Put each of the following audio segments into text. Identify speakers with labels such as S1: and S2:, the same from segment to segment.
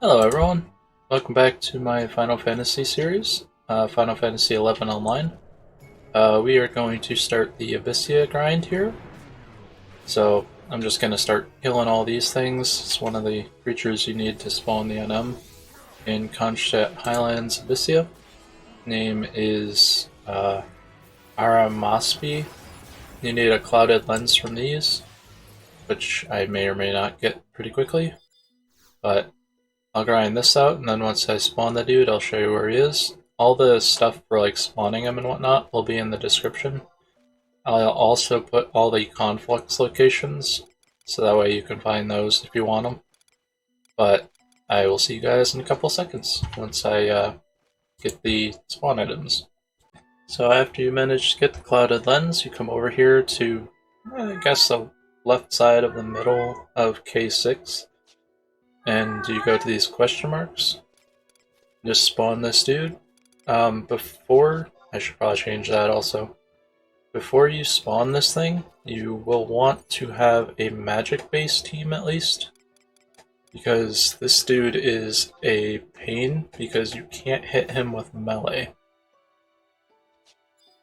S1: Hello everyone, welcome back to my Final Fantasy series, Final Fantasy XI Online. We are going to start the Abyssea grind here. So I'm just going to start killing all these things. It's one of the creatures you need to spawn the NM in Konschtat Highlands, Abyssea. Name is Arimaspi. You need a clouded lens from these, which I may or may not get pretty quickly, but I'll grind this out, and then once I spawn the dude, I'll show you where he is. All the stuff for like spawning him and whatnot will be in the description. I'll also put all the conflicts locations, so that way you can find those if you want them. But I will see you guys in a couple seconds, once I get the spawn items. So after you manage to get the clouded lens, you come over here to, I guess, the left side of the middle of K6. And you go to these question marks. Just spawn this dude. Before, I should probably change that also. Before you spawn this thing, you will want to have a magic-based team at least. Because this dude is a pain, because you can't hit him with melee.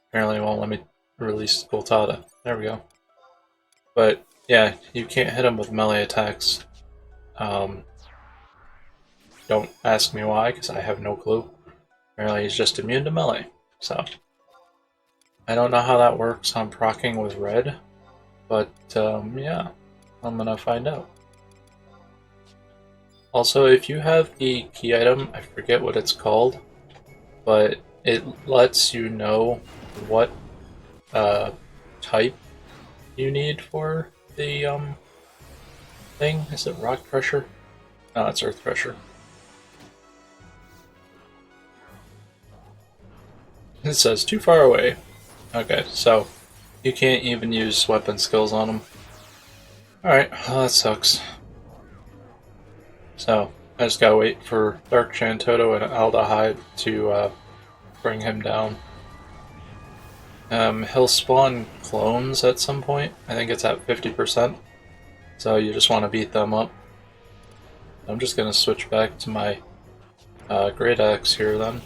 S1: Apparently it won't let me release Goltata. There we go. But yeah, you can't hit him with melee attacks. Don't ask me why, because I have no clue. Apparently he's just immune to melee, so. I don't know how that works on proccing with red, but yeah, I'm gonna find out. Also, if you have the key item, I forget what it's called, but it lets you know what type you need for the thing. Is it rock pressure? No, it's earth pressure. It says too far away. Okay, so you can't even use weapon skills on him. Alright, well, that sucks. So, I just gotta wait for Dark Chantoto and Aldahide to bring him down. He'll spawn clones at some point. I think it's at 50%. So you just want to beat them up. I'm just gonna switch back to my Great Axe here then.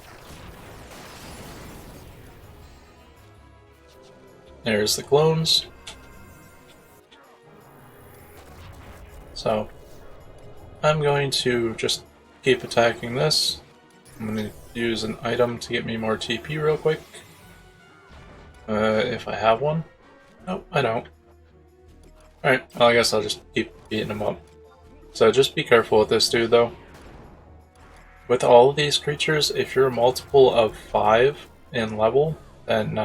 S1: There's the clones. So, I'm going to just keep attacking this. I'm going to use an item to get me more TP real quick. If I have one. Nope, I don't. Alright, well, I guess I'll just keep beating him up. So just be careful with this dude though. With all of these creatures, if you're a multiple of 5 in level, then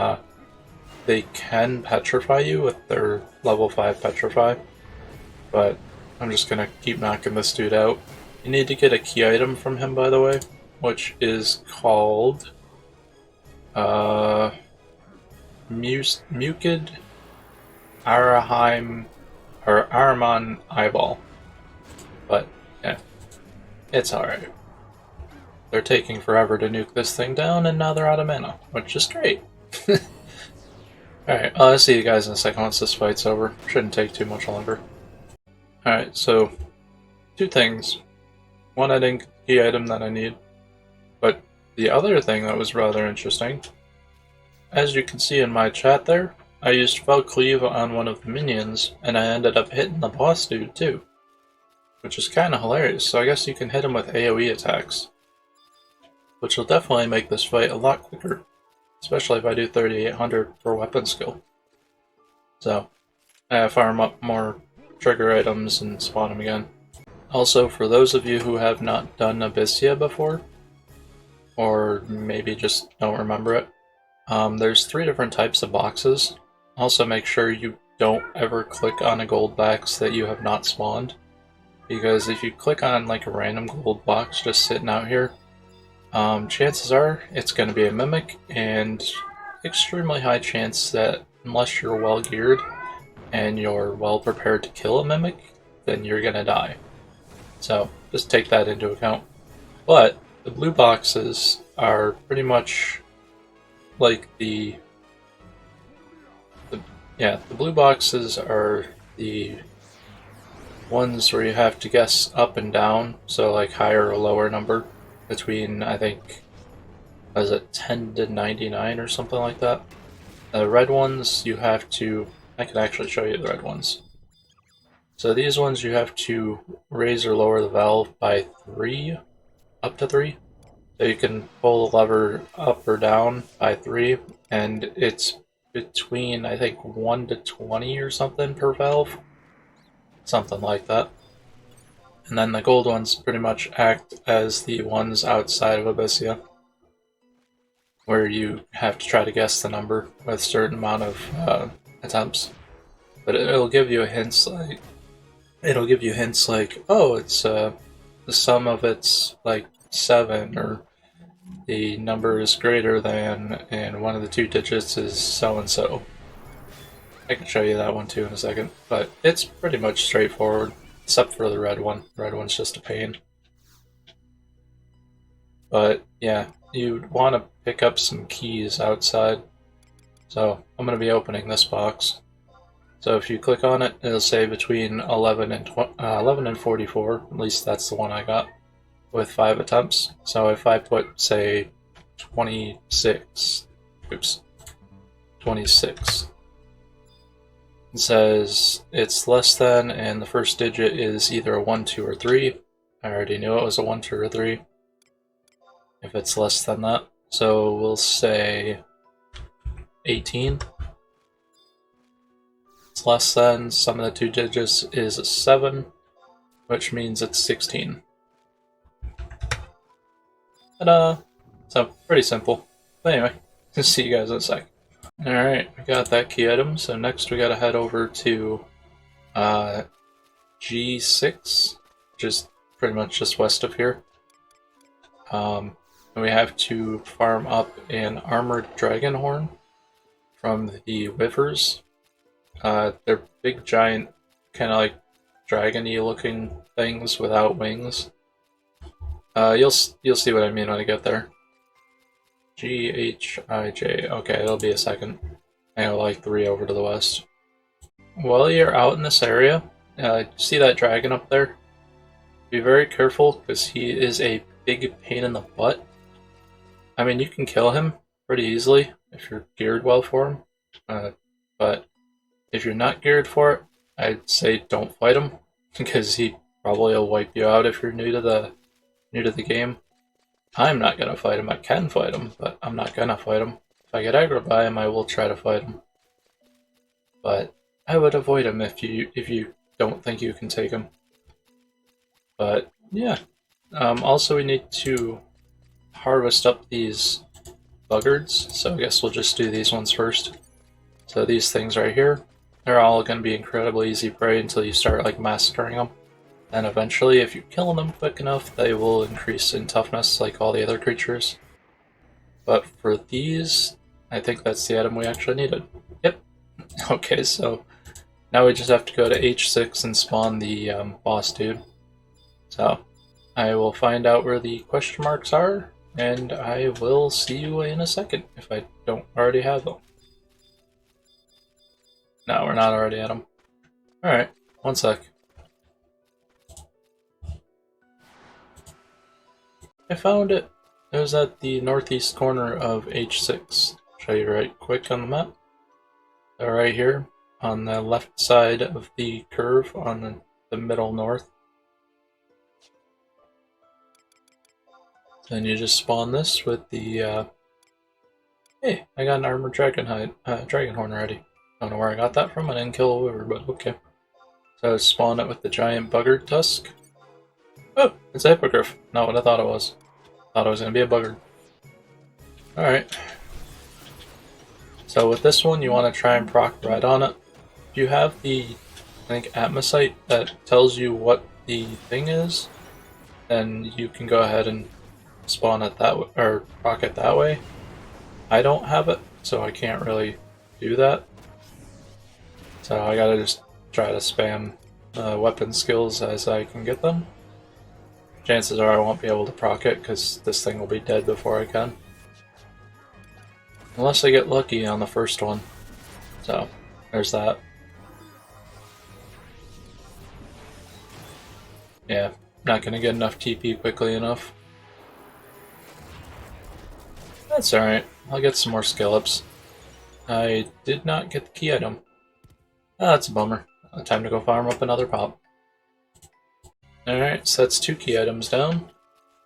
S1: they can petrify you with their level 5 petrify, but I'm just gonna keep knocking this dude out. You need to get a key item from him, by the way, which is called Mucid Ahriman Eyeball. But yeah, it's alright. They're taking forever to nuke this thing down, and now they're out of mana, which is great. Alright, I'll see you guys in a second once this fight's over. Shouldn't take too much longer. Alright, so, two things. One, I didn't get the key item that I need. But the other thing that was rather interesting, as you can see in my chat there, I used Fell Cleave on one of the minions, and I ended up hitting the boss dude too. Which is kinda hilarious, so I guess you can hit him with AoE attacks. Which will definitely make this fight a lot quicker. Especially if I do 3800 for weapon skill. So, I farm up more trigger items and spawn them again. Also, for those of you who have not done Abyssea before, or maybe just don't remember it, there's 3 different types of boxes. Also make sure you don't ever click on a gold box that you have not spawned. Because if you click on like a random gold box just sitting out here, chances are it's going to be a mimic, and extremely high chance that unless you're well geared and you're well prepared to kill a mimic, then you're going to die. So just take that into account. But the blue boxes are pretty much like the blue boxes are the ones where you have to guess up and down, so like higher or lower number between, I think, was it 10 to 99 or something like that. The red ones you have to, I can actually show you the red ones. So these ones you have to raise or lower the valve by 3, up to 3. So you can pull the lever up or down by 3, and it's between, I think, 1 to 20 or something per valve. Something like that. And then the gold ones pretty much act as the ones outside of Abyssea, where you have to try to guess the number with a certain amount of attempts. But it'll give you hints like, oh, it's the sum of it's like 7, or the number is greater than, and one of the 2 digits is so and so. I can show you that one too in a second, but it's pretty much straightforward, except for the red one. The red one's just a pain. But yeah, you'd want to pick up some keys outside. So I'm going to be opening this box. So if you click on it, it'll say between 11 and 44. At least that's the one I got, with 5 attempts. So if I put, say, 26, it says it's less than, and the first digit is either a 1, 2, or 3. I already knew it was a 1, 2, or 3. If it's less than that. So we'll say 18. It's less than, sum of the 2 digits is a 7, which means it's 16. Ta-da! So, pretty simple. But anyway, see you guys in a sec. Alright, we got that key item, so next we gotta head over to G6, which is pretty much just west of here. And we have to farm up an armored Dragonhorn from the Wivres. They're big, giant, kind of like dragon-y looking things without wings. You'll see what I mean when I get there. G-H-I-J. Okay, it'll be a second. I go like 3 over to the west. While you're out in this area, see that dragon up there? Be very careful, because he is a big pain in the butt. I mean, you can kill him pretty easily if you're geared well for him. But if you're not geared for it, I'd say don't fight him, because he probably will wipe you out if you're new to the game. I'm not gonna fight him. I can fight him, but I'm not gonna fight him. If I get aggro by him, I will try to fight him. But I would avoid him if you don't think you can take him. But yeah. Also, we need to harvest up these Bugards, so I guess we'll just do these ones first. So these things right here, they're all going to be incredibly easy prey until you start like massacring them. And eventually, if you kill them quick enough, they will increase in toughness like all the other creatures. But for these, I think that's the item we actually needed. Yep. Okay, so now we just have to go to H6 and spawn the boss dude. So I will find out where the question marks are, and I will see you in a second if I don't already have them. No, we're not already at them. Alright, one sec. I found it. It was at the northeast corner of H6. Show you right quick on the map. So right here, on the left side of the curve on the middle north. Then you just spawn this with the, hey, I got an armored Dragonhorn already. Don't know where I got that from, I didn't kill a Wivre, but okay. So spawn it with the giant Bugard Tusk. Oh, it's a Hippogryph. Not what I thought it was. Thought it was going to be a Bugard. Alright. So with this one, you want to try and proc red on it. If you have the, I think, Atmosite that tells you what the thing is, then you can go ahead and spawn it that way, or proc it that way. I don't have it, so I can't really do that. So I gotta just try to spam weapon skills as I can get them. Chances are I won't be able to proc it because this thing will be dead before I can. Unless I get lucky on the first one. So, there's that. Yeah, not gonna get enough TP quickly enough. That's alright, I'll get some more skill ups. I did not get the key item. Ah, that's a bummer. Time to go farm up another pop. Alright, so that's 2 key items down.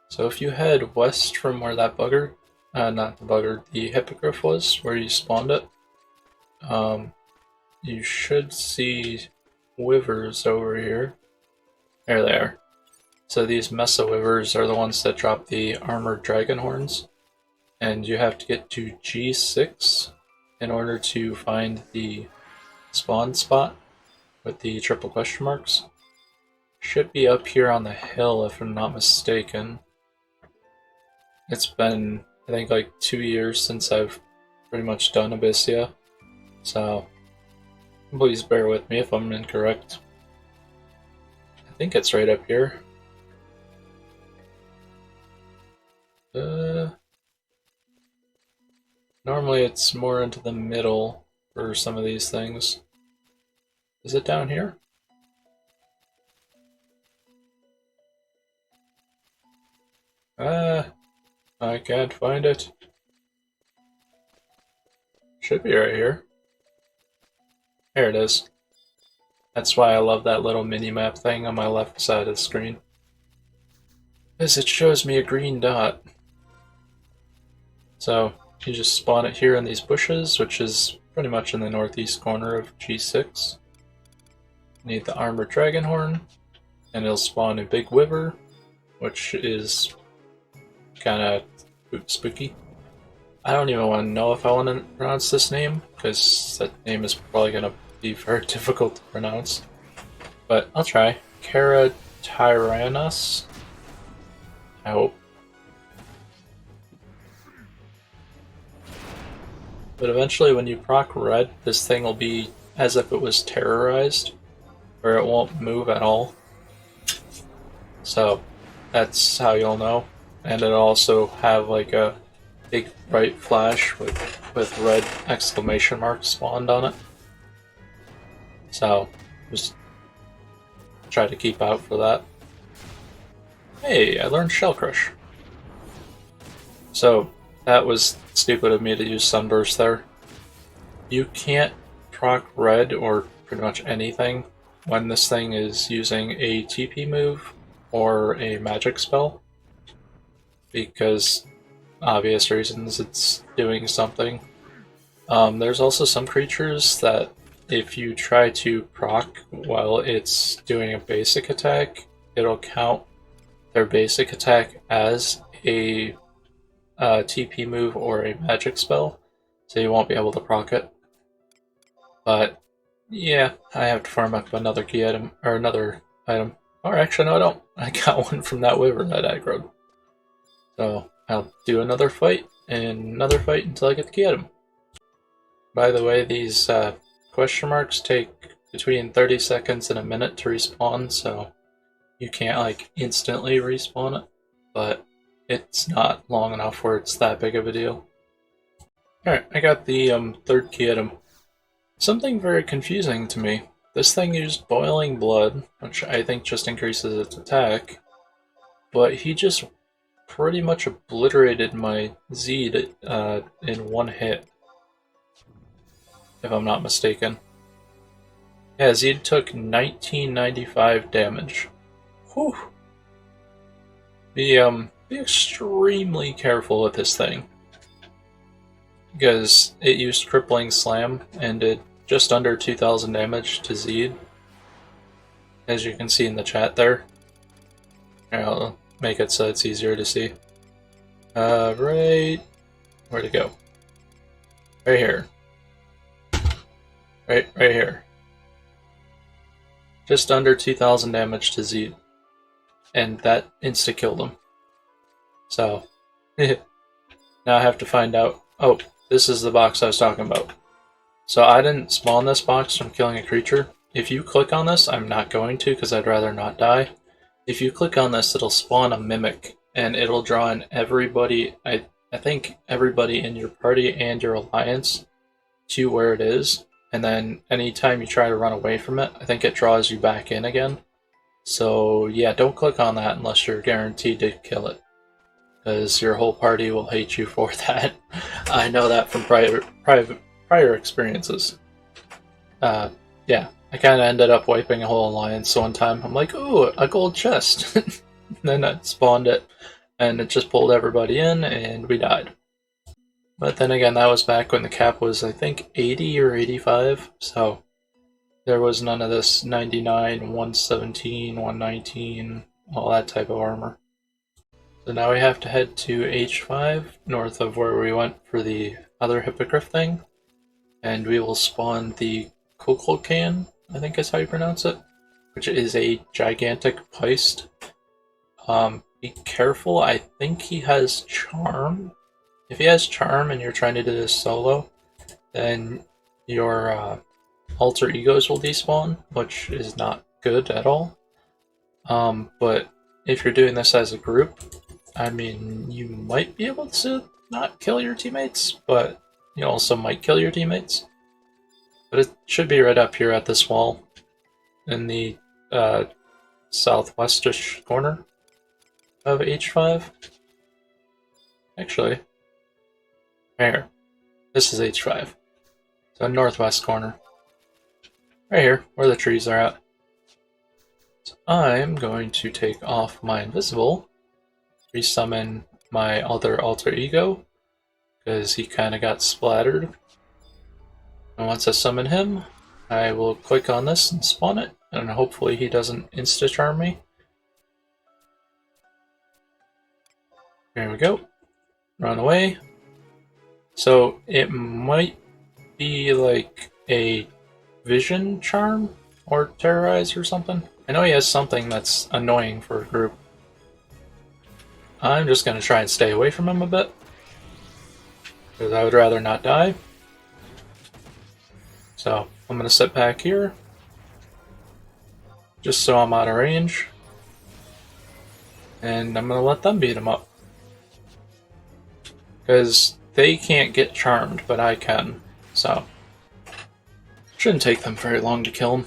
S1: So if you head west from where that Bugard, not the Bugard, the Hippogryph was, where you spawned it, you should see Wivers over here. There they are. So these Mesa Wivers are the ones that drop the armored Dragonhorns, and you have to get to G6 in order to find the spawn spot with the triple question marks. Should be up here on the hill if I'm not mistaken. It's been, I think, like 2 years since I've pretty much done Abyssea, so please bear with me if I'm incorrect. I think it's right up here. Normally it's more into the middle for some of these things. Is it down here? I can't find it. Should be right here. There it is. That's why I love that little mini-map thing on my left side of the screen. Because it shows me a green dot. So, you just spawn it here in these bushes, which is pretty much in the northeast corner of G6. Need the armored Dragonhorn, and it'll spawn a big Wivre, which is kind of spooky. I don't even want to know if I want to pronounce this name, because that name is probably going to be very difficult to pronounce. But I'll try. Keratyrannos. I hope. But eventually when you proc red, this thing will be as if it was terrorized, where it won't move at all. So that's how you'll know. And it'll also have like a big bright flash with red exclamation marks spawned on it. So just try to keep out for that. Hey, I learned Shell Crush. So that was stupid of me to use Sunburst there. You can't proc red or pretty much anything when this thing is using a TP move or a magic spell, because obvious reasons it's doing something. There's also some creatures that if you try to proc while it's doing a basic attack, it'll count their basic attack as a TP move or a magic spell, so you won't be able to proc it. But yeah, I have to farm up another key item, or another item. Or actually, no, I don't. I got one from that Wivre that I aggroed. So I'll do another fight, and another fight until I get the key item. By the way, these question marks take between 30 seconds and a minute to respawn, so you can't like instantly respawn it, but it's not long enough where it's that big of a deal. Alright, I got the third key item. Something very confusing to me. This thing used Boiling Blood, which I think just increases its attack, but he just pretty much obliterated my Zed in one hit, if I'm not mistaken. Yeah, Zed took 1995 damage. Whew. Be extremely careful with this thing, because it used Crippling Slam and did just under 2,000 damage to Zed, as you can see in the chat there. Here, I'll make it so it's easier to see. Right... where'd it go? Right here. Right here. Just under 2,000 damage to Zed. And that insta-killed him. So, now I have to find out... Oh, this is the box I was talking about. So I didn't spawn this box from killing a creature. If you click on this, I'm not going to because I'd rather not die. If you click on this, it'll spawn a Mimic, and it'll draw in everybody, I think everybody in your party and your alliance to where it is. And then anytime you try to run away from it, I think it draws you back in again. So yeah, don't click on that unless you're guaranteed to kill it, because your whole party will hate you for that. I know that from prior experiences. Yeah, I kind of ended up wiping a whole alliance one time. I'm like, ooh, a gold chest. Then I spawned it, and it just pulled everybody in, and we died. But then again, that was back when the cap was, I think, 80 or 85, so there was none of this 99, 117, 119, all that type of armor. So now we have to head to H5, north of where we went for the other hippogriff thing, and we will spawn the Kukulkan, I think is how you pronounce it, which is a gigantic Peist. Be careful, I think he has Charm. If he has Charm and you're trying to do this solo, then your alter egos will despawn, which is not good at all. But if you're doing this as a group, I mean, you might be able to not kill your teammates, but you also might kill your teammates. But it should be right up here at this wall in the southwestish corner of H5. Actually, right here. This is H5. So northwest corner. Right here, where the trees are at. So I'm going to take off my invisible, resummon my other alter ego, because he kind of got splattered. And once I summon him, I will click on this and spawn it, and hopefully he doesn't insta-charm me. There we go. Run away. So it might be like a vision charm or terrorize or something. I know he has something that's annoying for a group. I'm just going to try and stay away from him a bit, because I would rather not die. So I'm going to sit back here, just so I'm out of range, and I'm going to let them beat him up. Because they can't get charmed, but I can, so shouldn't take them very long to kill him.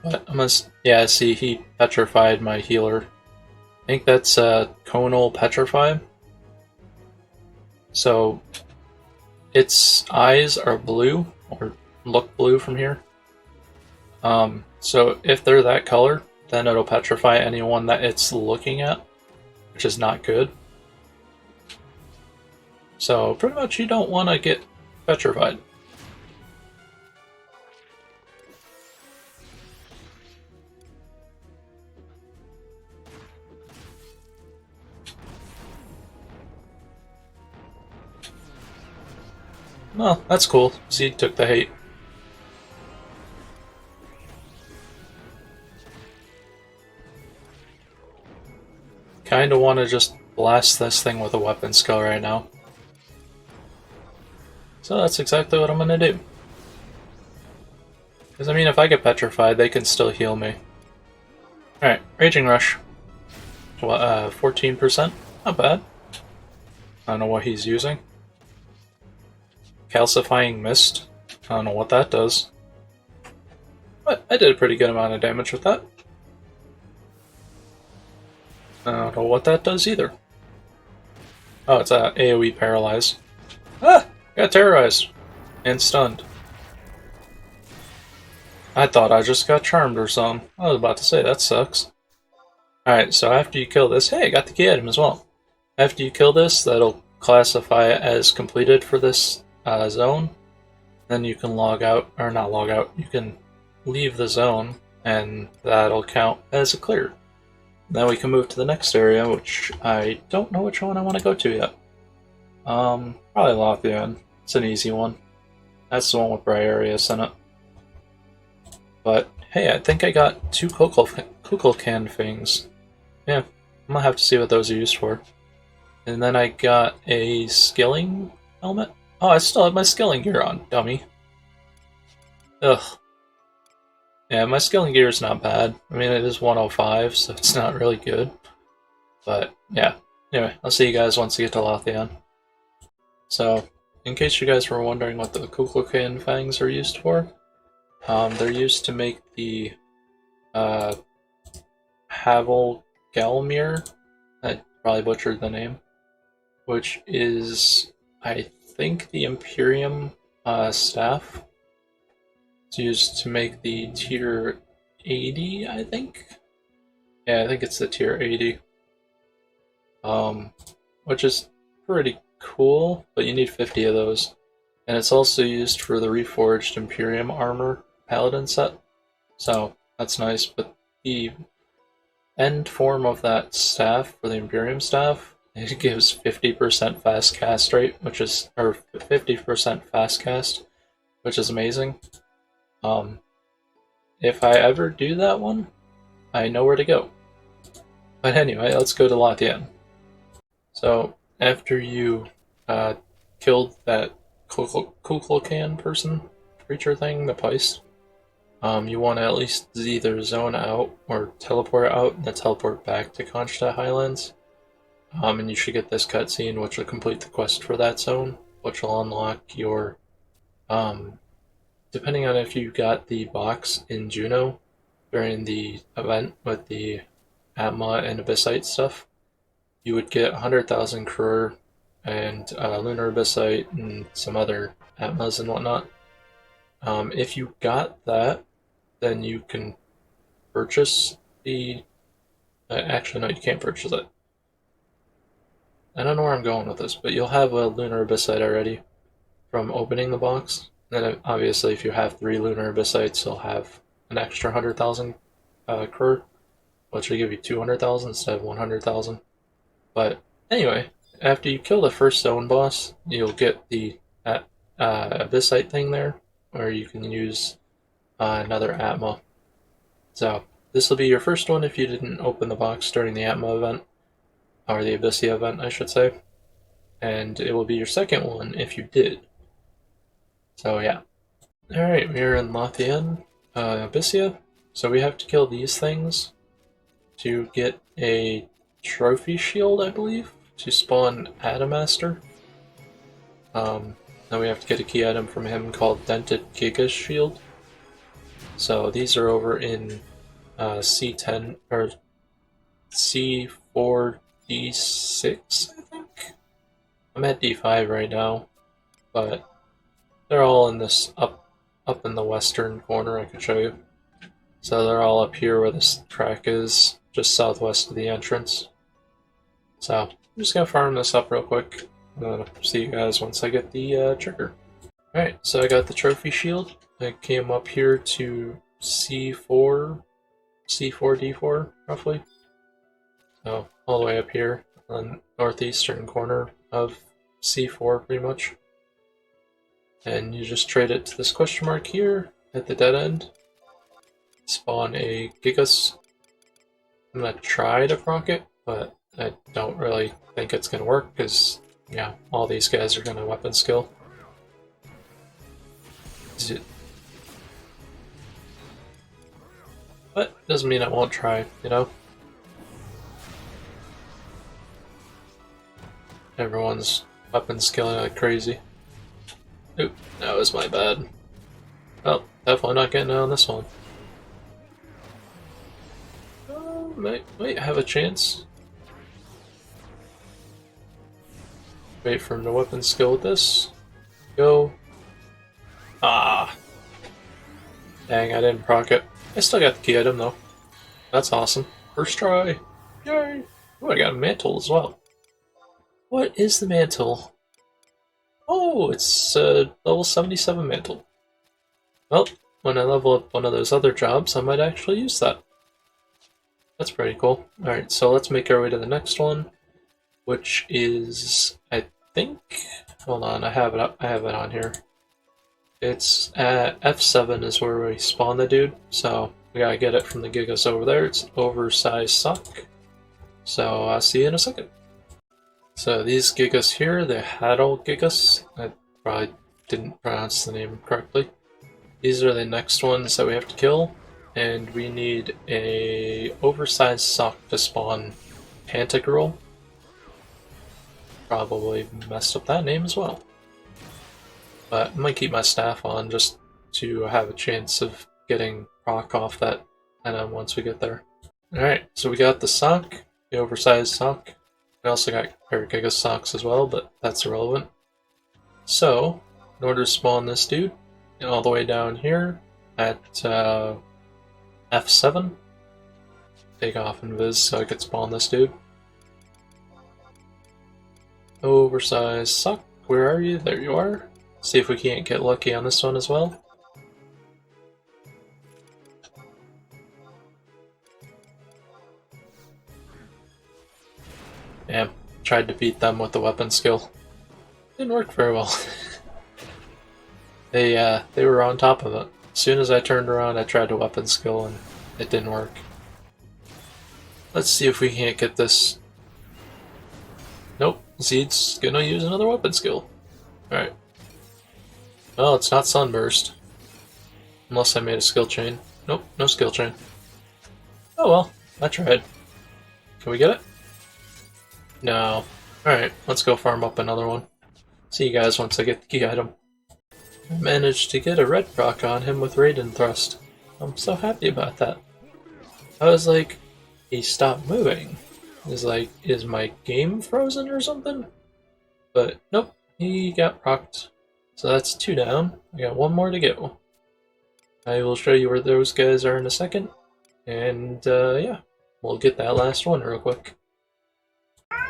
S1: But I'm gonna, yeah, see, he petrified my healer. I think that's Conal Petrify. So its eyes are blue, or look blue from here. So if they're that color, then it'll petrify anyone that it's looking at, which is not good. So pretty much you don't want to get petrified. Well, that's cool. Z took the hate. Kinda want to just blast this thing with a weapon skill right now. So that's exactly what I'm gonna do. Because I mean, if I get petrified, they can still heal me. Alright, Raging Rush. 14%? Not bad. I don't know what he's using. Calcifying Mist. I don't know what that does. But I did a pretty good amount of damage with that. I don't know what that does either. Oh, it's a AoE Paralyze. Ah! Got terrorized. And stunned. I thought I just got charmed or something. I was about to say, that sucks. Alright, so after you kill this... Hey, I got the key item as well. After you kill this, that'll classify it as completed for this zone. Then you can log out, or not log out, you can leave the zone, and that'll count as a clear. Then we can move to the next area, which I don't know which one I want to go to yet. Probably Lothian. It's an easy one. That's the one with Briarius in it. But hey, I think I got 2 Kukulkan things. Yeah, I'm gonna have to see what those are used for. And then I got a skilling helmet. Oh, I still have my skilling gear on, dummy. Ugh. Yeah, my skilling gear is not bad. I mean, it is 105, so it's not really good. But yeah. Anyway, I'll see you guys once you get to Lothian. So, in case you guys were wondering what the Kukulkan fangs are used for, they're used to make the uh, Havel Galmir. I probably butchered the name. Which is, I think, the Imperium staff. It's used to make the tier 80, I think? Yeah, I think it's the tier 80. Which is pretty cool, but you need 50 of those. And it's also used for the Reforged Imperium Armor Paladin set. So, that's nice, but the end form of that staff, for the Imperium staff, it gives 50% fast cast rate, which is, or 50% fast cast, which is amazing. If I ever do that one, I know where to go. But anyway, let's go to Lothian. So, after you killed that Kukulkan creature thing, the Peist, you want to at least either zone out or teleport out and then teleport back to Konschtat Highlands. And you should get this cutscene, which will complete the quest for that zone, which will unlock your, depending on if you got the box in Juno during the event with the Atma and Abyssite stuff, you would get 100,000 crore and Lunar Abyssite and some other Atmas and whatnot. If you got that, then you can purchase the... actually, no, you can't purchase it. I don't know where I'm going with this, but you'll have a Lunar Abyssite already from opening the box. Then obviously if you have 3 Lunar Abyssites, you'll have an extra 100,000 crore, which will give you 200,000 instead of 100,000. But anyway, after you kill the first zone boss, you'll get the Abyssite thing there, where you can use another Atma. So this will be your first one if you didn't open the box during the Atma event. Or the Abyssea event, I should say. And it will be your second one if you did. So yeah. Alright, we're in Lothian, Abyssea. So we have to kill these things to get a trophy shield, I believe, to spawn Adamastor. Then we have to get a key item from him called Dented Gigas Shield. So these are over in C10, or C4, D6, I think? I'm at D5 right now, but they're all in this up in the western corner, I can show you. So they're all up here where this track is, just southwest of the entrance. So I'm just gonna farm this up real quick, and then I'll see you guys once I get the trigger. Alright, so I got the trophy shield. I came up here to C4, D4, roughly. So, all the way up here on the northeastern corner of C4, pretty much. And you just trade it to this question mark here at the dead end. Spawn a Gigas. I'm gonna try to proc it, but I don't really think it's gonna work because, yeah, all these guys are gonna weapon skill. But doesn't mean I won't try, you know? Everyone's weapon skilling like crazy. Oop, that was my bad. Well, definitely not getting it on this one. Might have a chance. Wait for him to weapon skill with this. Go. Ah. Dang, I didn't proc it. I still got the key item though. That's awesome. First try. Yay. Oh, I got a mantle as well. What is the mantle? Oh, it's a level 77 mantle. Well, when I level up one of those other jobs, I might actually use that. That's pretty cool. Alright, so let's make our way to the next one, which is, I think, hold on, I have it on here. It's at F7 is where we spawn the dude, so we gotta get it from the Gigas over there. It's an oversized sock. So I'll see you in a second. So these Gigas here, the Haddle Gigas, I probably didn't pronounce the name correctly. These are the next ones that we have to kill, and we need a oversized sock to spawn Pantagruel. Probably messed up that name as well. But I might keep my staff on just to have a chance of getting proc off that item once we get there. Alright, so we got the sock, the oversized sock. We also got Gigas socks as well, but that's irrelevant. So, in order to spawn this dude, all the way down here at F7, take off invis so I could spawn this dude. Oversized sock, where are you? There you are. See if we can't get lucky on this one as well. Yeah, tried to beat them with the weapon skill. Didn't work very well. They were on top of it. As soon as I turned around, I tried to weapon skill and it didn't work. Let's see if we can't get this. Nope, Zed's gonna use another weapon skill. Alright. Well, it's not Sunburst. Unless I made a skill chain. Nope, no skill chain. Oh well, I tried. Can we get it? No. Alright, let's go farm up another one. See you guys once I get the key item. I managed to get a red proc on him with Raiden Thrust. I'm so happy about that. I was like, he stopped moving. He's like, is my game frozen or something? But nope, he got procced. So that's 2 down. I got 1 more to go. I will show you where those guys are in a second. And yeah, we'll get that last one real quick.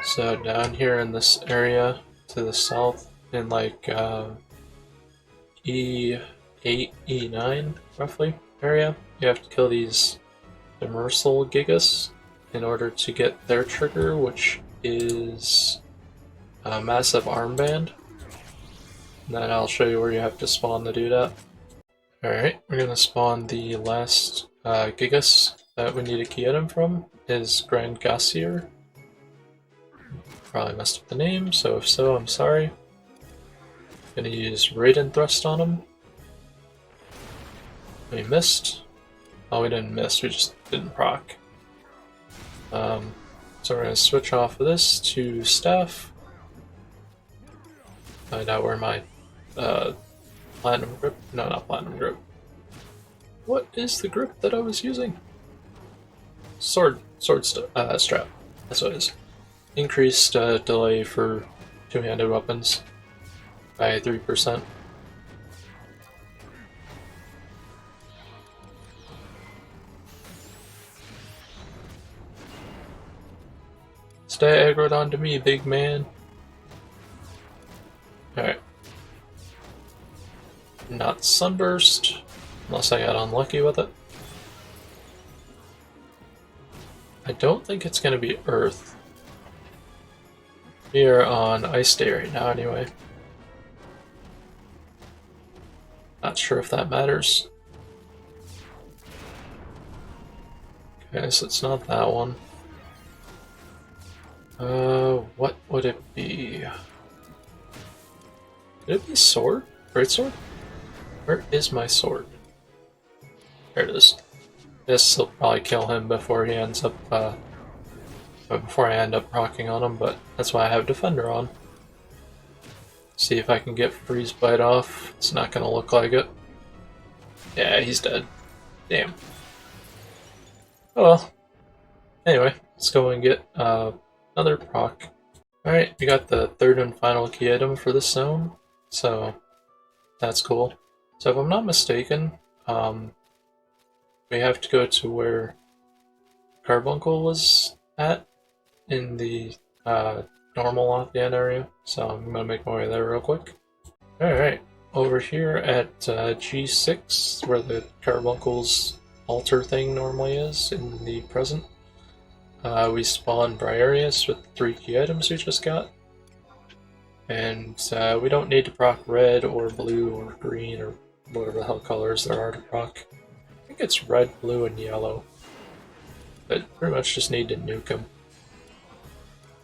S1: So down here in this area to the south, in like E8, E9 roughly area, you have to kill these Demersal Gigas in order to get their trigger, which is a massive armband. And then I'll show you where you have to spawn the dude at. Alright, we're gonna spawn the last Gigas that we need a key item from, is Grand Gassier. Probably messed up the name, so if so, I'm sorry. Gonna use Raiden Thrust on him. We missed. Oh, we didn't miss, we just didn't proc. So we're gonna switch off of this to Staff. Find out where my Platinum Grip, no, not Platinum Grip. What is the grip that I was using? Sword strap, that's what it is. Increased delay for two-handed weapons by 3%. Stay aggroed onto me, big man. Alright. Not Sunburst, unless I got unlucky with it. I don't think it's going to be Earth. We are on Ice Day right now anyway. Not sure if that matters. Okay, so it's not that one. What would it be? Could it be sword? Great sword? Where is my sword? There it is. This will probably kill him before he ends up, before I end up rocking on him, but that's why I have Defender on. See if I can get Freeze Bite off. It's not gonna look like it. Yeah, he's dead. Damn. Oh well. Anyway, let's go and get another proc. Alright, we got the third and final key item for this zone, so that's cool. So if I'm not mistaken, we have to go to where Carbuncle was at in the normal off-the-end area, so I'm gonna make my way there real quick. Alright, over here at G6, where the Carbuncle's altar thing normally is in the present, we spawn Briarius with the 3 key items we just got. And we don't need to proc red or blue or green or whatever the hell colors there are to proc. I think it's red, blue, and yellow. But pretty much just need to nuke him.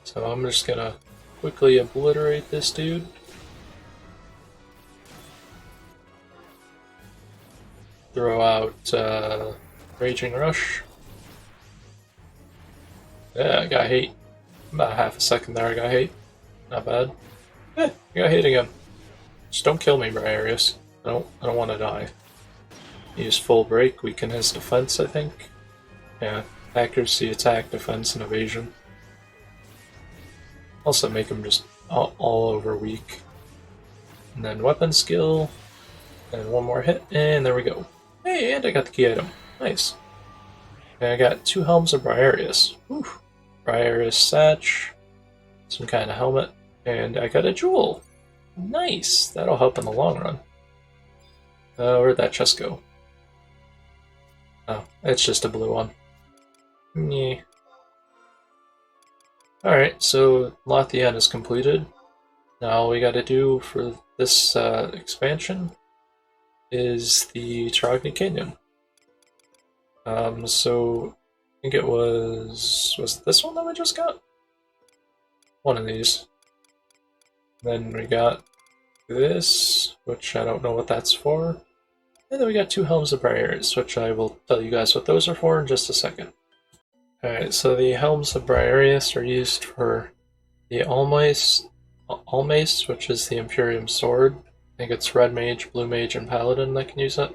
S1: So I'm just gonna quickly obliterate this dude. Throw out Raging Rush. Yeah, I got hate. About half a second there I got hate. Not bad. I got hate again. Just don't kill me, Briarius. I don't want to die. Use full break, weaken his defense, I think. Yeah, accuracy, attack, defense, and evasion. Also make him just all over weak. And then weapon skill, and one more hit, and there we go. Hey, and I got the key item. Nice. And I got 2 helms of Briarius. Whew. Briarius Satch, some kind of helmet, and I got a jewel. Nice! That'll help in the long run. Where'd that chest go? Oh, it's just a blue one. Yeah. Alright, so Lothian is completed. Now all we gotta do for this expansion is the Trogny Canyon. So I think it was this one that we just got? One of these. Then we got this, which I don't know what that's for. And then we got 2 Helms of Briareus, which I will tell you guys what those are for in just a second. Alright, so the Helms of Briareus are used for the Almace, which is the Imperium Sword. I think it's Red Mage, Blue Mage, and Paladin that can use it.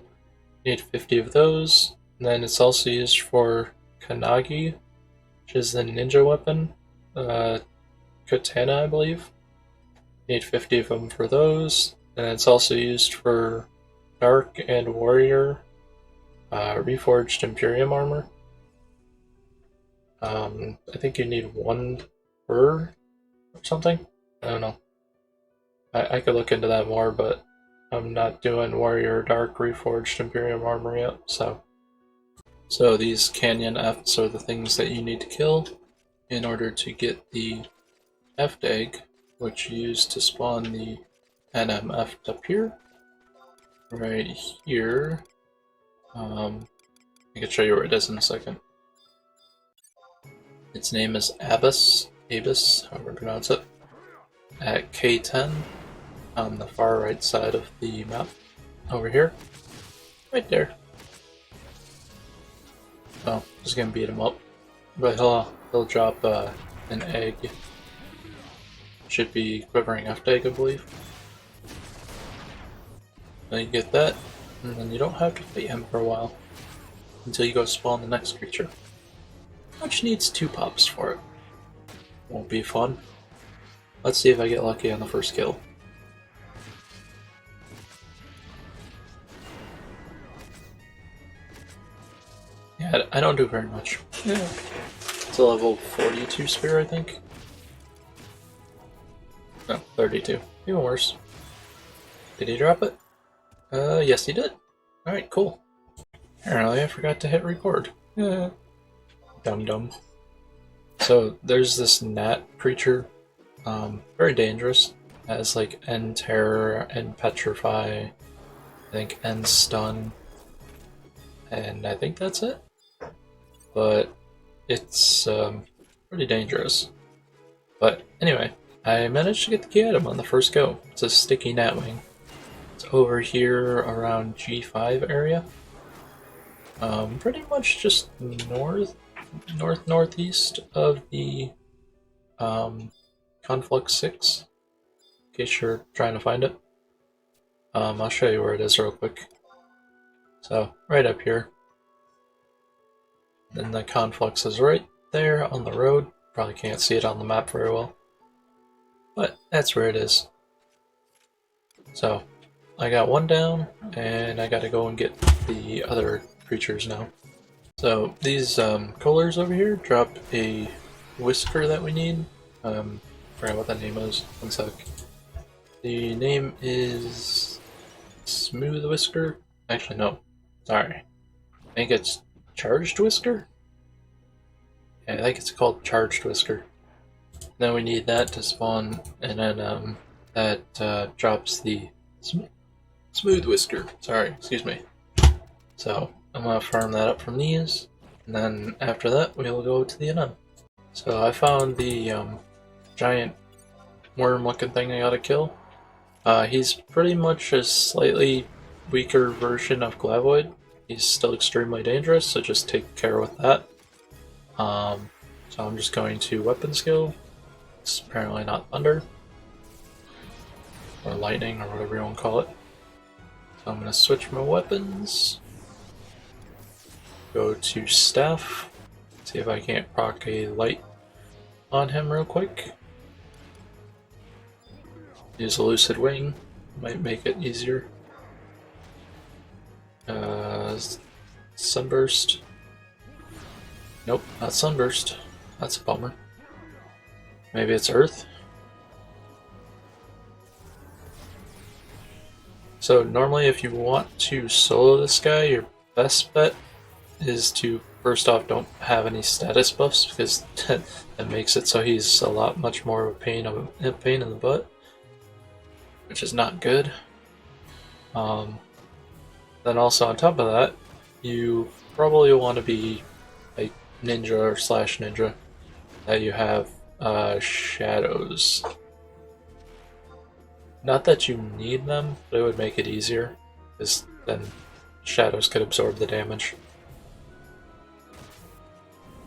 S1: You need 50 of those. And then it's also used for Kanagi, which is the ninja weapon. Katana, I believe. You need 50 of them for those. And it's also used for Dark and Warrior Reforged Imperium armor. I think you need 1 per or something. I don't know. I could look into that more, but I'm not doing Warrior Dark Reforged Imperium armor yet, so. So these Canyon Fs are the things that you need to kill in order to get the Eft egg, which you use to spawn the NMF up here. Right here. I can show you where it is in a second. Its name is Abyss, however you pronounce it, at K10 on the far right side of the map. Over here. Right there. Oh, just gonna beat him up. But he'll drop an egg. Should be Quivering Eft egg, I believe. Then you get that, and then you don't have to fight him for a while until you go spawn the next creature, which needs 2 pops for it. Won't be fun. Let's see if I get lucky on the first kill. Yeah, I don't do very much. Yeah. It's a level 42 spear, I think. No, 32. Even worse. Did he drop it? Yes he did. Alright, cool. Apparently I forgot to hit record. Dum-dum. So, there's this gnat creature. Very dangerous. Has like End Terror, End Petrify, I think End Stun, and I think that's it. But it's pretty dangerous. But anyway, I managed to get the key item on the first go. It's a sticky gnatwing. It's over here around G5 area. Pretty much just northeast of the Conflux 6, in case you're trying to find it. I'll show you where it is real quick. So, right up here. Then the Conflux is right there on the road. Probably can't see it on the map very well. But that's where it is. So, I got 1 down, and I gotta go and get the other creatures now. So, these collars over here drop a whisker that we need. Forgot what that name is. One sec. The name is Smooth Whisker. Actually, no. Sorry. I think it's Charged Whisker? Yeah, I think it's called Charged Whisker. Then we need that to spawn, and then that drops the Smooth Whisker. Sorry, excuse me. So, I'm going to farm that up from these, and then after that, we'll go to the NM. So, I found the giant worm-looking thing I gotta kill. He's pretty much a slightly weaker version of Glavoid. He's still extremely dangerous, so just take care with that. So I'm just going to weapon skill. It's apparently not thunder. Or lightning, or whatever you want to call it. So I'm going to switch my weapons. Go to staff. See if I can't proc a light on him real quick. Use a Lucid Wing, might make it easier. Sunburst. Nope, not Sunburst. That's a bummer. Maybe it's Earth? So normally if you want to solo this guy, your best bet is to first off don't have any status buffs, because that makes it so he's a lot much more of a pain in the butt, which is not good. Then also on top of that, you probably want to be like ninja or slash ninja, that you have shadows. Not that you need them, but it would make it easier, because then shadows could absorb the damage.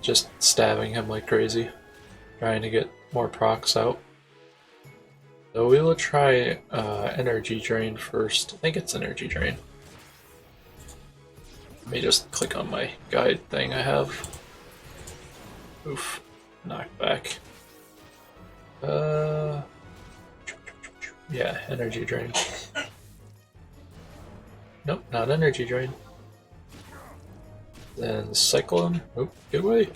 S1: Just stabbing him like crazy, trying to get more procs out. So we will try Energy Drain first. I think it's Energy Drain. Let me just click on my guide thing I have. Oof. Knockback. Yeah, Energy Drain. Nope, not Energy Drain. Then Cyclone. Oh, get away.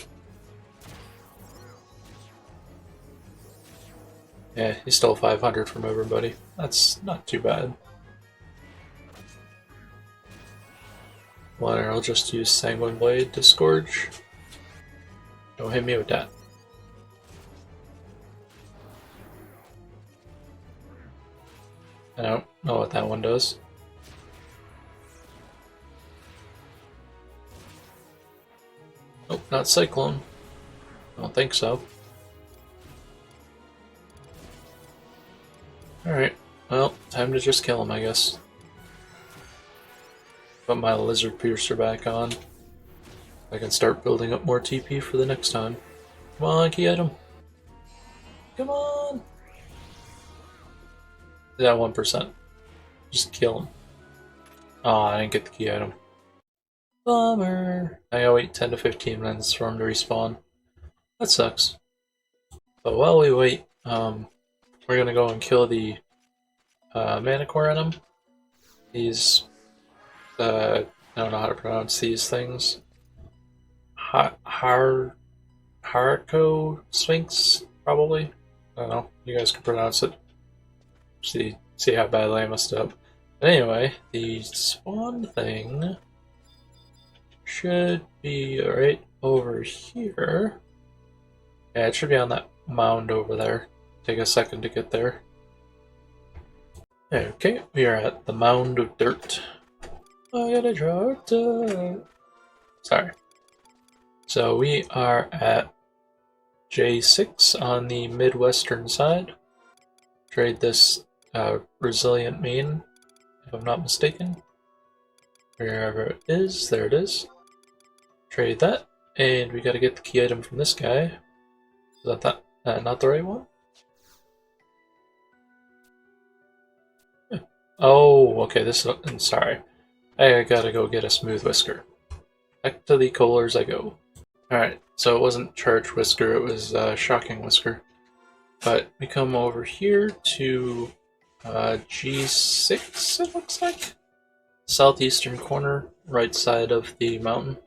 S1: Yeah, he stole 500 from everybody. That's not too bad. Well, I'll just use Sanguine Blade to Scourge. Don't hit me with that. I don't know what that one does. Nope, not Cyclone. I don't think so. Alright, well, time to just kill him, I guess. Put my Lizard Piercer back on. I can start building up more TP for the next time. Come on, key item. Come on! Yeah, 1%. Just kill him. Aw, I didn't get the key item. Bummer! I gotta wait 10 to 15 minutes for him to respawn. That sucks. But while we wait, we're gonna go and kill the Manicore in him. These, I don't know how to pronounce these things. Harco Sphinx, probably? I don't know, you guys can pronounce it. See how badly I messed up. But anyway, the spawn thing should be right over here. Yeah, it should be on that mound over there. Take a second to get there. Okay, we are at the mound of dirt. I gotta draw dirt. Sorry. So we are at J6 on the midwestern side. Trade this resilient main, if I'm not mistaken. Wherever it is, there it is. Trade that, and we gotta get the key item from this guy. Is that not the right one? Yeah. Oh, okay, this is, I'm sorry. I gotta go get a Smooth Whisker. Back to the Collars I go. Alright, so it wasn't Charge Whisker, it was Shocking Whisker. But we come over here to G6, it looks like? Southeastern corner, right side of the mountain.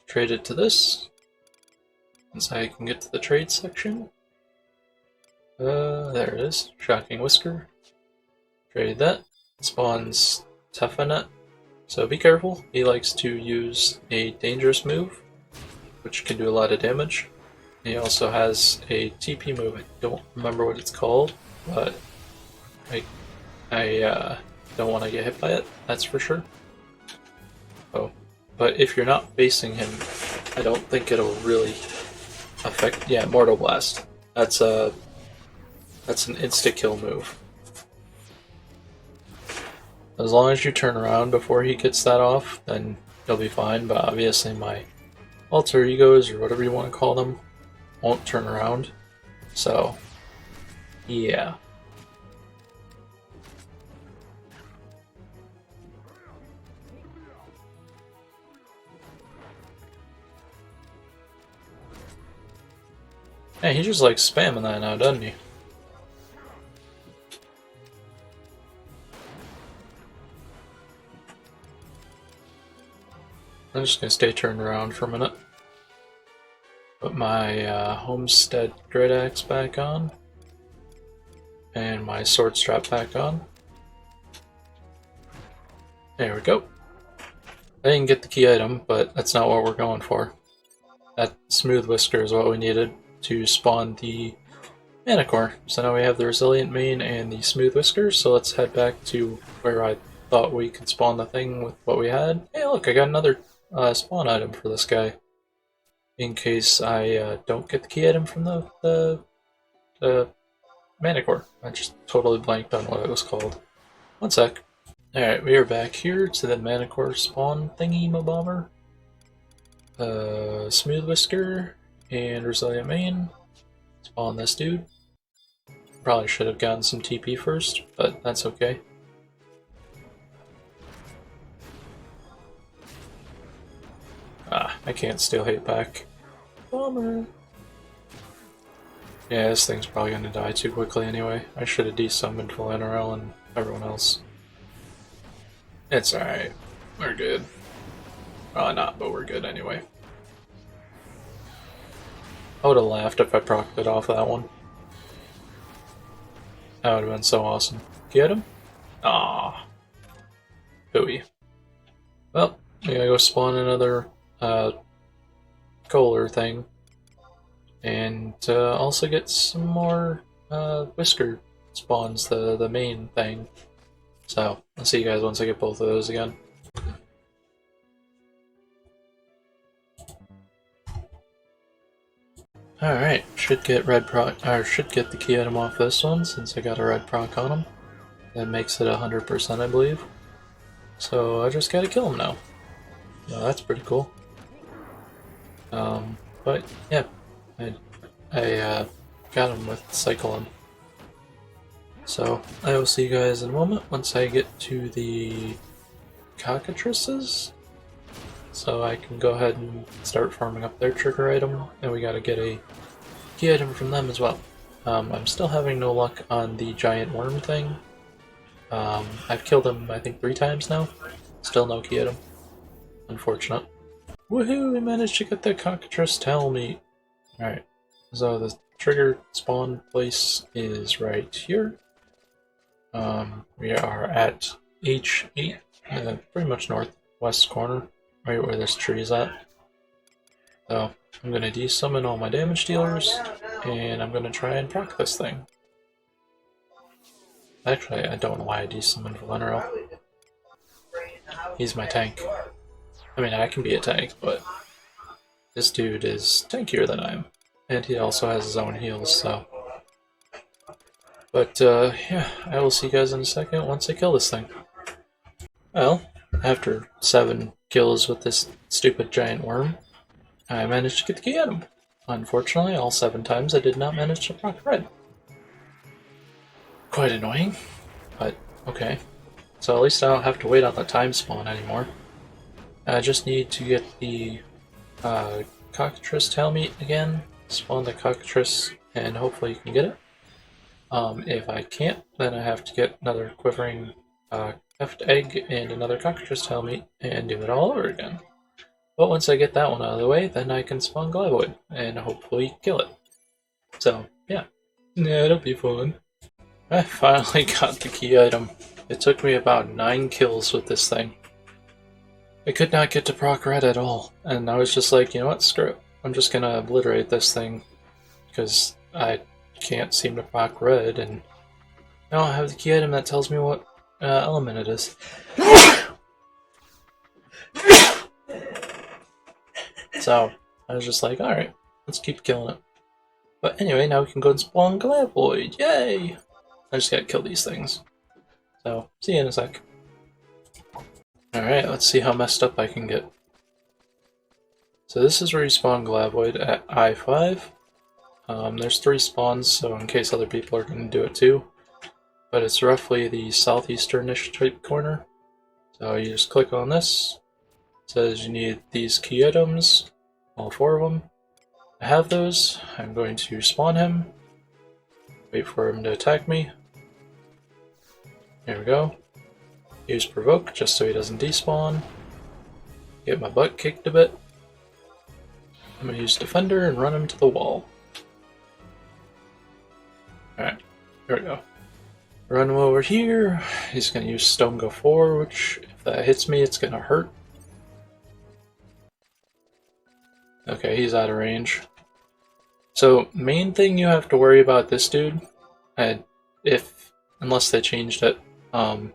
S1: Trade it to this. Once I can get to the trade section. There it is. Shocking Whisker. Trade that. Spawns Toughenet. So be careful. He likes to use a dangerous move, which can do a lot of damage. He also has a TP move. I don't remember what it's called, but I don't want to get hit by it, that's for sure. Oh, but if you're not facing him, I don't think it'll really affect. Yeah, Mortal Blast. That's an insta-kill move. As long as you turn around before he gets that off, then you'll be fine. But obviously, my alter egos, or whatever you want to call them, won't turn around. So, yeah. Hey, he just like spamming that now, doesn't he? I'm just gonna stay turned around for a minute. Put my Homestead Great Axe back on. And my sword strap back on. There we go. I didn't get the key item, but that's not what we're going for. That Smooth Whisker is what we needed to spawn the Mana Core. So now we have the Resilient Mane and the Smooth Whisker, so let's head back to where I thought we could spawn the thing with what we had. Hey look, I got another spawn item for this guy. In case I don't get the key item from the Mana Core. I just totally blanked on what it was called. One sec. Alright, we are back here to the Mana Core spawn thingy mabobber. Smooth Whisker and Resilient Mane. Spawn this dude. Probably should have gotten some TP first, but that's okay. Ah, I can't steal hate back. Bummer. Yeah, this thing's probably gonna die too quickly anyway. I should have desummoned Valanarel and everyone else. It's alright. We're good. Probably not, but we're good anyway. I would have laughed if I procced it off that one. That would have been so awesome. Get him? Ah, hooey. Well, we gotta go spawn another Collar thing. And also get some more Whisker spawns, the main thing. So, I'll see you guys once I get both of those again. Alright, should get red proc, or should get the key item off this one since I got a red proc on him. That makes it 100%, I believe. So I just gotta kill him now. Well, that's pretty cool. But yeah, I got him with Cyclone. So I will see you guys in a moment once I get to the cockatrices. So I can go ahead and start farming up their trigger item, and we gotta get a key item from them as well. I'm still having no luck on the giant worm thing. I've killed him I think 3 times now. Still no key item. Unfortunate. Woohoo! We managed to get the cockatrice tail meat. Alright, so the trigger spawn place is right here. We are at H8, pretty much northwest corner, right where this tree is at. So I'm going to desummon all my damage dealers, and I'm going to try and proc this thing. Actually, I don't know why I desummoned Valanarel. He's my tank. I mean, I can be a tank, but this dude is tankier than I am. And he also has his own heals, so... But, yeah, I will see you guys in a second once I kill this thing. Well, after 7 kills with this stupid giant worm, I managed to get the key item. Unfortunately, all 7 times I did not manage to proc red. Quite annoying, but okay. So at least I don't have to wait on the time spawn anymore. I just need to get the cockatrice tail meat again, spawn the cockatrice, and hopefully you can get it. If I can't, then I have to get another quivering heft egg and another cockatrice tail meat and do it all over again. But once I get that one out of the way, then I can spawn Glavoid and hopefully kill it. So, yeah. Yeah, it'll be fun. I finally got the key item. It took me about 9 kills with this thing. I could not get to proc red at all, and I was just like, you know what, screw it. I'm just gonna obliterate this thing, because I can't seem to proc red, and now I have the key item that tells me what element it is. So, I was just like, alright, let's keep killing it. But anyway, now we can go and spawn Glavoid, yay! I just gotta kill these things. So, see you in a sec. Alright, let's see how messed up I can get. So this is where you spawn Glavoid at I5. There's 3 spawns, so in case other people are going to do it too. But it's roughly the southeastern-ish type corner. So you just click on this. It says you need these key items, all 4 of them. I have those. I'm going to spawn him. Wait for him to attack me. There we go. Use Provoke just so he doesn't despawn. Get my butt kicked a bit. I'm going to use Defender and run him to the wall. Alright, there we go. Run him over here. He's going to use Stone Go 4, which if that hits me, it's going to hurt. Okay, he's out of range. So, main thing you have to worry about this dude, unless they changed it, I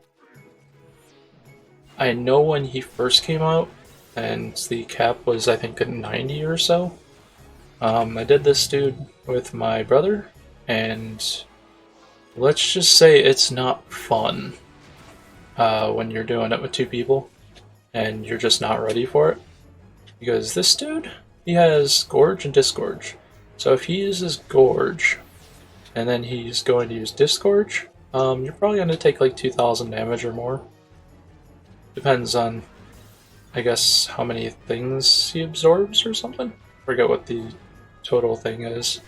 S1: know when he first came out, and the cap was I think at 90 or so, I did this dude with my brother, and let's just say it's not fun when you're doing it with two people, and you're just not ready for it. Because this dude, he has Gorge and Disgorge. So if he uses Gorge, and then he's going to use Disgorge, you're probably going to take like 2,000 damage or more. Depends on, I guess, how many things he absorbs or something. Forget what the total thing is.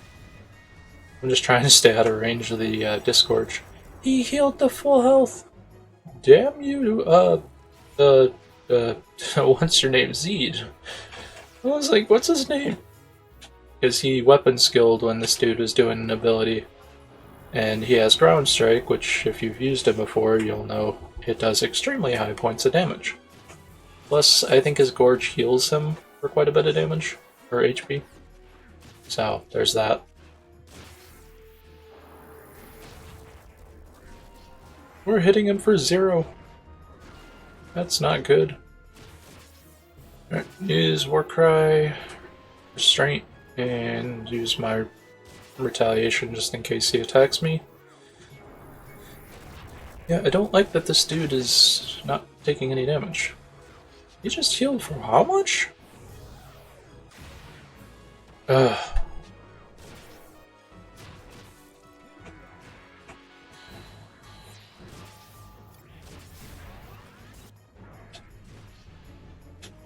S1: I'm just trying to stay out of range of the Disgorge. He healed the full health! Damn you, what's your name? Zeed. I was like, what's his name? Because he weapon skilled when this dude was doing an ability. And he has Ground Strike, which if you've used it before, you'll know it does extremely high points of damage. Plus, I think his Gorge heals him for quite a bit of damage, or HP. So, there's that. We're hitting him for 0. That's not good. Alright, use Warcry, Restraint, and use my Retaliation just in case he attacks me. Yeah, I don't like that this dude is not taking any damage. He just healed for how much? Ugh.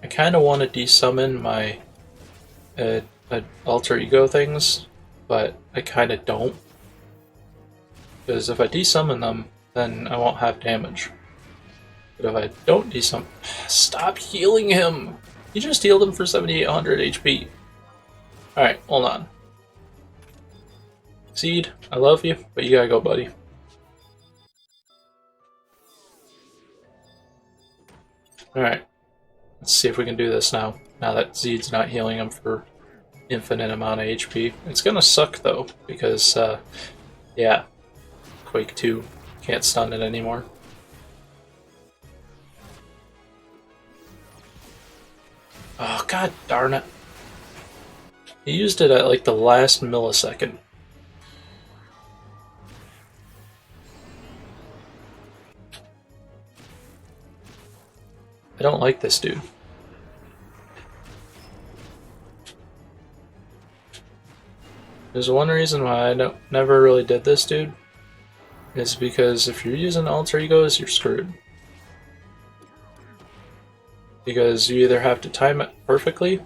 S1: I kind of want to desummon my alter ego things, but I kind of don't. Because if I desummon them, then I won't have damage. But if I don't desummon... Stop healing him! You just healed him for 7,800 HP. Alright, hold on. Seed, I love you, but you gotta go, buddy. Alright. Let's see if we can do this now. Now that Zeed's not healing him for infinite amount of HP. It's gonna suck though, because, yeah. Quake 2 can't stun it anymore. Oh, god darn it. He used it at like the last millisecond. I don't like this dude. There's one reason why I never really did this dude. Is because if you're using alter egos, you're screwed. Because you either have to time it perfectly,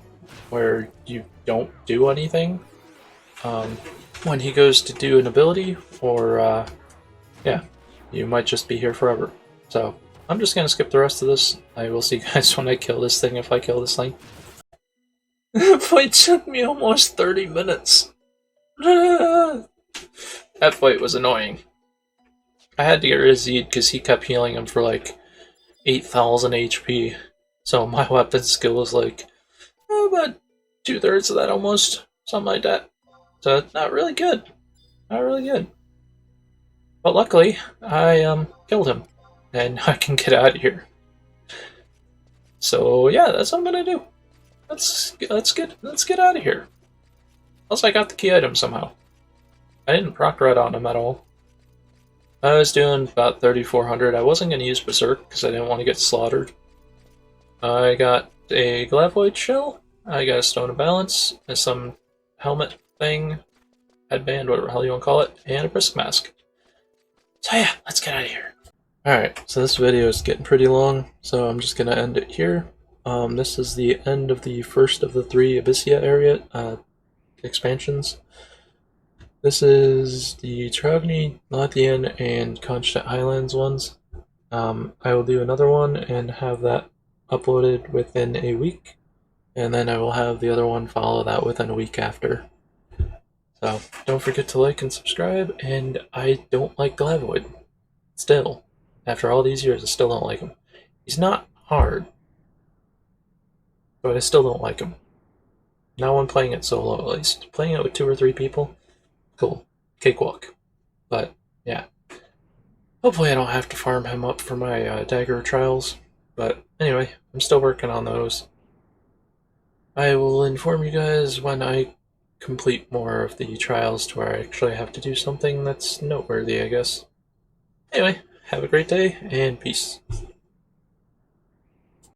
S1: where you don't do anything when he goes to do an ability, or yeah, you might just be here forever. So I'm just gonna skip the rest of this. I will see you guys when I kill this thing, if I kill this thing. The fight took me almost 30 minutes. That fight was annoying. I had to get rid of Zeed because he kept healing him for like 8,000 HP. So my weapon skill was like about 2/3 of that almost. Something like that. So not really good. Not really good. But luckily, I killed him. And I can get out of here. So yeah, that's what I'm gonna do. Let's get out of here. Also, I got the key item somehow. I didn't proc red on him at all. I was doing about 3,400. I wasn't gonna use Berserk because I didn't want to get slaughtered. I got a Glavoid shell. I got a Stone of Balance and some helmet thing, headband, whatever the hell you want to call it, and a Brisk Mask. So yeah, let's get out of here. Alright, so this video is getting pretty long, so I'm just gonna end it here. This is the end of the first of the 3 Abyssea area expansions. This is the Trogny, Lothian, and Konschtat Highlands ones. I will do another one and have that uploaded within a week, and then I will have the other one follow that within a week after. So don't forget to like and subscribe, and I don't like Glavoid. Still, after all these years, I still don't like him. He's not hard, but I still don't like him. Not when playing it solo, at least. Playing it with 2 or 3 people, cool. Cakewalk. But, yeah. Hopefully I don't have to farm him up for my dagger trials. But, anyway, I'm still working on those. I will inform you guys when I complete more of the trials to where I actually have to do something that's noteworthy, I guess. Anyway, have a great day, and peace.